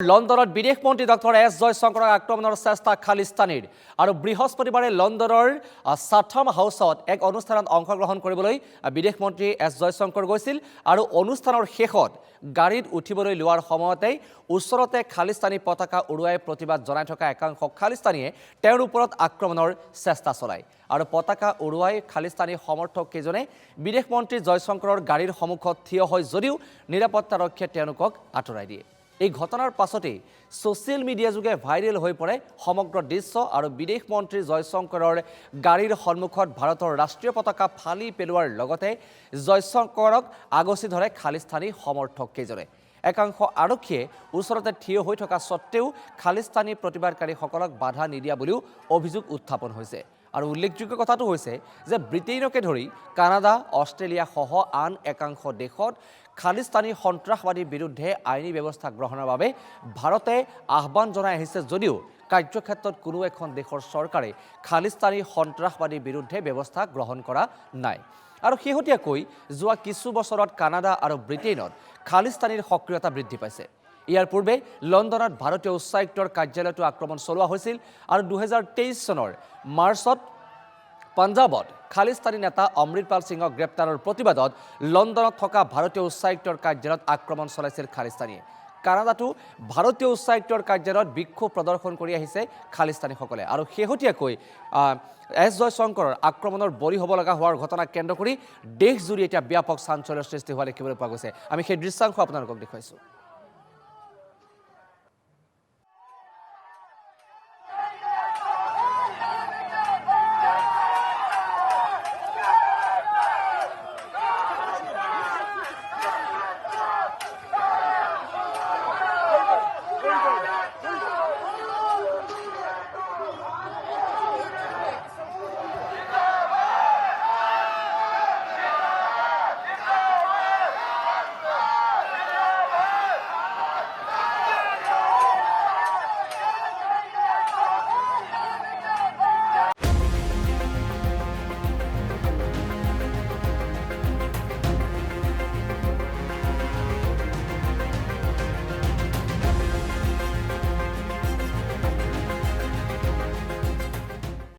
লণ্ডনত বিদেশ মন্ত্ৰী ডক্টৰ এছ জয়শংকৰক আক্ৰমণৰ চেষ্টা খালিস্তানীৰ আৰু বৃহস্পতিবাৰে লণ্ডনৰ চাথম হাউচত এক অনুষ্ঠানত অংশগ্ৰহণ কৰিবলৈ বিদেশ মন্ত্ৰী এছ জয়শংকৰ গৈছিল আৰু অনুষ্ঠানৰ শেষত গাড়ীত উঠিবলৈ লোৱাৰ সময়তে ওচৰতে খালিস্তানী পতাকা উৰুৱাই প্ৰতিবাদ জনাই থকা একাংশ খালিস্তানীয়ে তেওঁৰ ওপৰত আক্ৰমণৰ চেষ্টা চলায় আৰু পতাকা উৰুৱাই খালিস্তানী সমৰ্থক কেইজনে বিদেশ মন্ত্ৰী জয়শংকৰৰ গাড়ীৰ সন্মুখত থিয় হয় যদিও নিৰাপত্তাৰক্ষীয়ে তেওঁলোকক আঁতৰাই দিয়ে। এই ঘটনাৰ পাছতেই ছ'চিয়েল মিডিয়া যোগে ভাইৰেল হৈ পৰে সমগ্ৰ দৃশ্য আৰু বিদেশ মন্ত্ৰী জয়শংকৰৰ গাড়ীৰ সন্মুখত ভাৰতৰ ৰাষ্ট্ৰীয় পতাকা ফালি পেলোৱাৰ লগতে জয়শংকৰক আগচি ধৰে খালিস্তানী সমৰ্থক কেইজনে। একাংশ আৰক্ষীয়ে ওচৰতে থিয় হৈ থকা স্বত্তেও খালিস্তানী প্ৰতিবাদকাৰীসকলক বাধা নিদিয়া বুলিও অভিযোগ উত্থাপন হৈছে। আৰু উল্লেখযোগ্য কথাটো হৈছে যে ব্ৰিটেইনকে ধৰি কানাডা, অষ্ট্ৰেলিয়া সহ আন একাংশ দেশত খালিস্তানী সন্ত্ৰাসবাদীৰ বিৰুদ্ধে আইনী ব্যৱস্থা গ্ৰহণৰ বাবে ভাৰতে আহ্বান জনাই আহিছে যদিও কাৰ্যক্ষেত্ৰত কোনো এখন দেশৰ চৰকাৰে খালিস্তানী সন্ত্ৰাসবাদীৰ বিৰুদ্ধে ব্যৱস্থা গ্ৰহণ কৰা নাই। আৰু শেহতীয়াকৈ যোৱা কিছু বছৰত কানাডা আৰু ব্ৰিটেইনত খালিস্তানীৰ সক্ৰিয়তা বৃদ্ধি পাইছে। ইয়াৰ পূৰ্বে লণ্ডনত ভাৰতীয় উচ্চায়ুক্তৰ কাৰ্যালয়টো আক্ৰমণ চলোৱা হৈছিল আৰু 2023 চনৰ মাৰ্চত পঞ্জাৱত খালিস্তানী নেতা অমৃতপাল সিঙক গ্ৰেপ্তাৰৰ প্ৰতিবাদত লণ্ডনত থকা ভাৰতীয় উচ্চায়ুক্তৰ কাৰ্যালয়ত আক্ৰমণ চলাইছিল খালিস্তানীয়ে। কানাডাতো ভাৰতীয় উচ্চায়ুক্তৰ কাৰ্যালয়ত বিক্ষোভ প্ৰদৰ্শন কৰি আহিছে খালিস্তানীসকলে আৰু শেহতীয়াকৈ এছ জয়শংকৰৰ আক্ৰমণৰ বলি হ'ব লগা হোৱাৰ ঘটনাক কেন্দ্ৰ কৰি দেশজুৰি এতিয়া ব্যাপক চাঞ্চল্যৰ সৃষ্টি হোৱা দেখিবলৈ পোৱা গৈছে। আমি সেই দৃশ্যাংশ আপোনালোকক দেখুৱাইছোঁ।